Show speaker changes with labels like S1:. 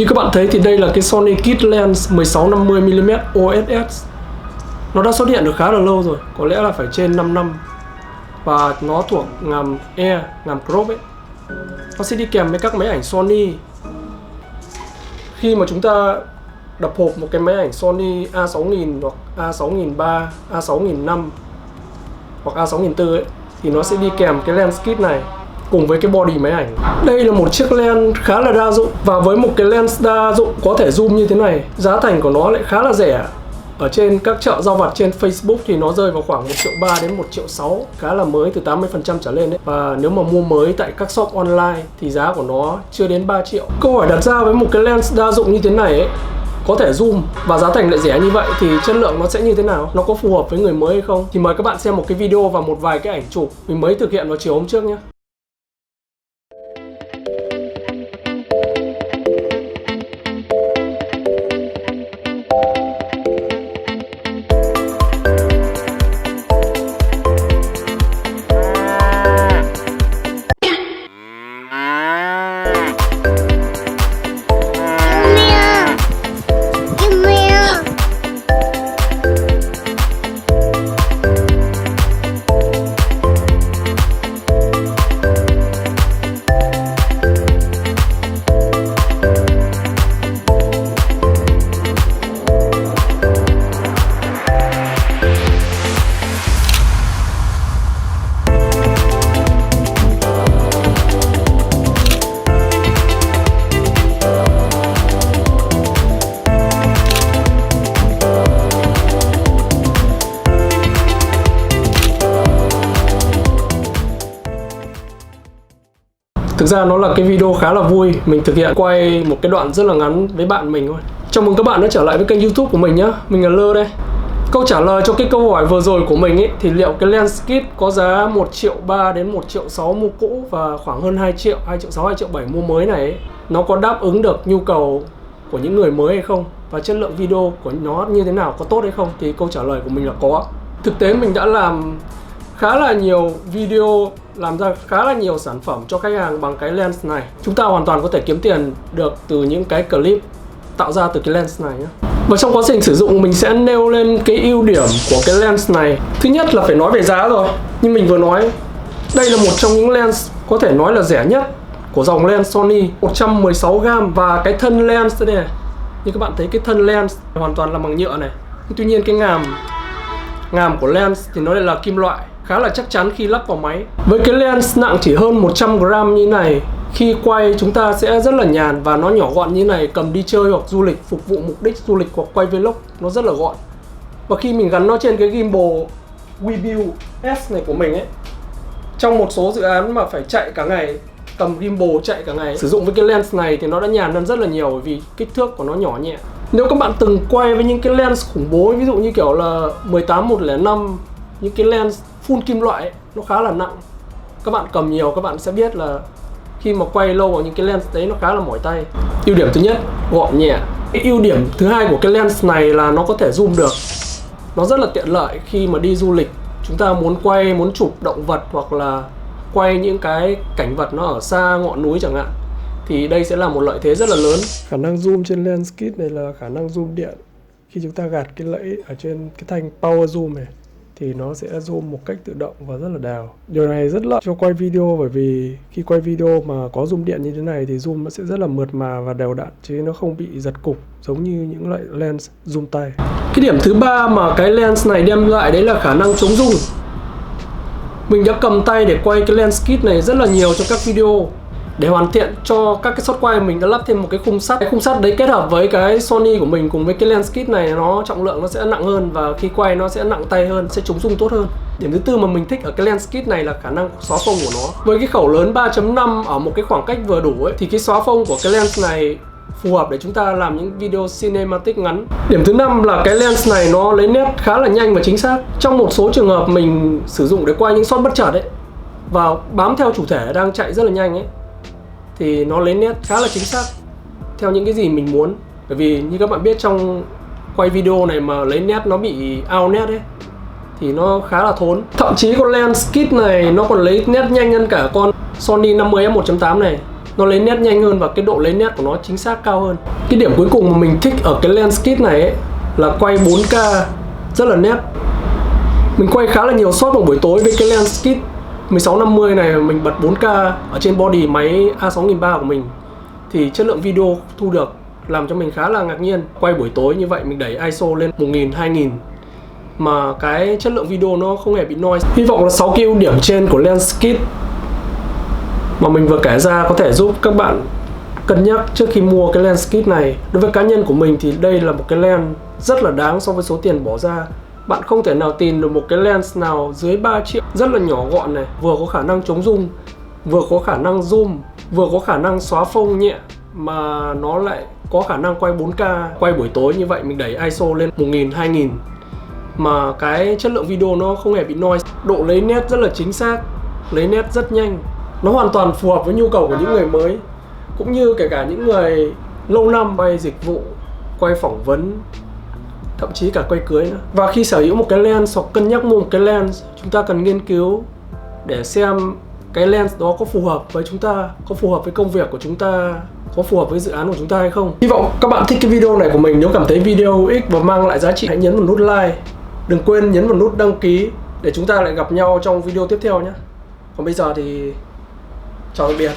S1: Như các bạn thấy thì đây là cái Sony Kit Lens 16-50mm OSS. Nó đã xuất hiện được khá là lâu rồi, có lẽ là phải trên 5 năm. Và nó thuộc ngàm E, ngàm crop ấy. Nó sẽ đi kèm với các máy ảnh Sony. Khi mà chúng ta đập hộp một cái máy ảnh Sony A6000 hoặc A6003, A6005 hoặc A6004 ấy, thì nó sẽ đi kèm cái lens kit này cùng với cái body máy ảnh. Đây là một chiếc lens khá là đa dụng, và với một cái lens đa dụng có thể zoom như thế này, giá thành của nó lại khá là rẻ. Ở trên các chợ rau vặt trên Facebook thì nó rơi vào khoảng 1.3 triệu đến 1.6 triệu, khá là mới, từ 80% trở lên đấy. Và nếu mà mua mới tại các shop online thì giá của nó chưa đến 3 triệu. Câu hỏi đặt ra với một cái lens đa dụng như thế này ấy, có thể zoom và giá thành lại rẻ như vậy thì chất lượng nó sẽ như thế nào? Nó có phù hợp với người mới hay không? Thì mời các bạn xem một cái video và một vài cái ảnh chụp mình mới thực hiện vào chiều hôm trước nhé. Thực ra nó là cái video khá là vui, mình thực hiện quay một cái đoạn rất là ngắn với bạn mình thôi. Chào mừng các bạn đã trở lại với kênh YouTube của mình nhé, mình là Lơ đây. Câu trả lời cho cái câu hỏi vừa rồi của mình ấy, thì liệu cái lens kit có giá 1.3 triệu đến 1.6 triệu mua cũ và khoảng hơn 2 triệu, 2.6 triệu, 2.7 triệu mua mới này ấy, nó có đáp ứng được nhu cầu của những người mới hay không? Và chất lượng video của nó như thế nào, có tốt hay không? Thì câu trả lời của mình là có. Thực tế mình đã làm khá là nhiều video, làm ra khá là nhiều sản phẩm cho khách hàng bằng cái lens này. Chúng ta hoàn toàn có thể kiếm tiền được từ những cái clip tạo ra từ cái lens này nhé. Và trong quá trình sử dụng mình sẽ nêu lên cái ưu điểm của cái lens này. Thứ nhất là phải nói về giá rồi. Như mình vừa nói, đây là một trong những lens có thể nói là rẻ nhất của dòng lens Sony, 116g. Và cái thân lens đây này, như các bạn thấy cái thân lens hoàn toàn là bằng nhựa này. Tuy nhiên cái ngàm của lens thì nó lại là kim loại, khá là chắc chắn khi lắp vào máy. Với cái lens nặng chỉ hơn 100g như này, khi quay chúng ta sẽ rất là nhàn và nó nhỏ gọn như này, cầm đi chơi hoặc du lịch, phục vụ mục đích du lịch hoặc quay vlog, nó rất là gọn. Và khi mình gắn nó trên cái gimbal Webuild S này của mình ấy, trong một số dự án mà phải chạy cả ngày, cầm gimbal chạy cả ngày, sử dụng với cái lens này thì nó đã nhàn hơn rất là nhiều, bởi vì kích thước của nó nhỏ nhẹ. Nếu các bạn từng quay với những cái lens khủng bố, ví dụ như kiểu là 18-105, những cái lens full kim loại ấy, nó khá là nặng. Các bạn cầm nhiều các bạn sẽ biết là khi mà quay lâu vào những cái lens đấy nó khá là mỏi tay. Ưu điểm thứ nhất, gọn nhẹ. Cái ưu điểm thứ hai của cái lens này là nó có thể zoom được. Nó rất là tiện lợi khi mà đi du lịch, chúng ta muốn quay, muốn chụp động vật hoặc là quay những cái cảnh vật nó ở xa ngọn núi chẳng hạn, thì đây sẽ là một lợi thế rất là lớn. Khả năng zoom trên lens kit này là khả năng zoom điện. Khi chúng ta gạt cái lẫy ở trên cái thanh power zoom này thì nó sẽ zoom một cách tự động và rất là đều. Điều này rất lợi cho quay video, bởi vì khi quay video mà có zoom điện như thế này thì zoom nó sẽ rất là mượt mà và đều đặn, chứ nó không bị giật cục giống như những loại lens zoom tay. Cái điểm thứ ba mà cái lens này đem lại đấy là khả năng chống rung. Mình đã cầm tay để quay cái lens kit này rất là nhiều trong các video. Để hoàn thiện cho các cái shot quay mình đã lắp thêm một cái khung sắt. Cái khung sắt đấy kết hợp với cái Sony của mình cùng với cái lens kit này, nó trọng lượng nó sẽ nặng hơn và khi quay nó sẽ nặng tay hơn, sẽ chống rung tốt hơn. Điểm thứ tư mà mình thích ở cái lens kit này là khả năng xóa phông của nó. Với cái khẩu lớn 3.5 ở một cái khoảng cách vừa đủ ấy, thì cái xóa phông của cái lens này phù hợp để chúng ta làm những video cinematic ngắn. Điểm thứ năm là cái lens này nó lấy nét khá là nhanh và chính xác. Trong một số trường hợp mình sử dụng để quay những shot bất chợt ấy và bám theo chủ thể đang chạy rất là nhanh ấy, thì nó lấy nét khá là chính xác theo những cái gì mình muốn. Bởi vì như các bạn biết, trong quay video này mà lấy nét nó bị out nét ấy thì nó khá là thốn. Thậm chí con lens kit này nó còn lấy nét nhanh hơn cả con Sony 50f1.8 này. nó lấy nét nhanh hơn và cái độ lấy nét của nó chính xác cao hơn. Cái điểm cuối cùng mà mình thích ở cái lens kit này ấy, là quay 4K rất là nét. Mình quay khá là nhiều shot vào buổi tối với cái lens kit 1650 này, mình bật 4K ở trên body máy A6300 của mình thì chất lượng video thu được làm cho mình khá là ngạc nhiên. Quay buổi tối như vậy mình đẩy ISO lên 1000, 2000 mà cái chất lượng video nó không hề bị noise. Hy vọng là 6 cái ưu điểm trên của lens kit mà mình vừa kể ra có thể giúp các bạn cân nhắc trước khi mua cái lens kit này. Đối với cá nhân của mình thì đây là một cái lens rất là đáng so với số tiền bỏ ra. Bạn không thể nào tìm được một cái lens nào dưới 3 triệu, rất là nhỏ gọn này, vừa có khả năng chống zoom, vừa có khả năng zoom, vừa có khả năng xóa phông nhẹ mà nó lại có khả năng quay 4K. Quay buổi tối như vậy mình đẩy ISO lên 1000, 2000 mà cái chất lượng video nó không hề bị noise. Độ lấy nét rất là chính xác, lấy nét rất nhanh. Nó hoàn toàn phù hợp với nhu cầu của những người mới, cũng như kể cả những người lâu năm quay dịch vụ, quay phỏng vấn, thậm chí cả quay cưới nữa. Và khi sở hữu một cái lens hoặc cân nhắc mua một cái lens, chúng ta cần nghiên cứu để xem cái lens đó có phù hợp với chúng ta, có phù hợp với công việc của chúng ta, có phù hợp với dự án của chúng ta hay không. Hy vọng các bạn thích cái video này của mình. Nếu cảm thấy video hữu ích và mang lại giá trị, hãy nhấn vào nút like. Đừng quên nhấn vào nút đăng ký để chúng ta lại gặp nhau trong video tiếp theo nhé. Còn bây giờ thì chào tạm biệt.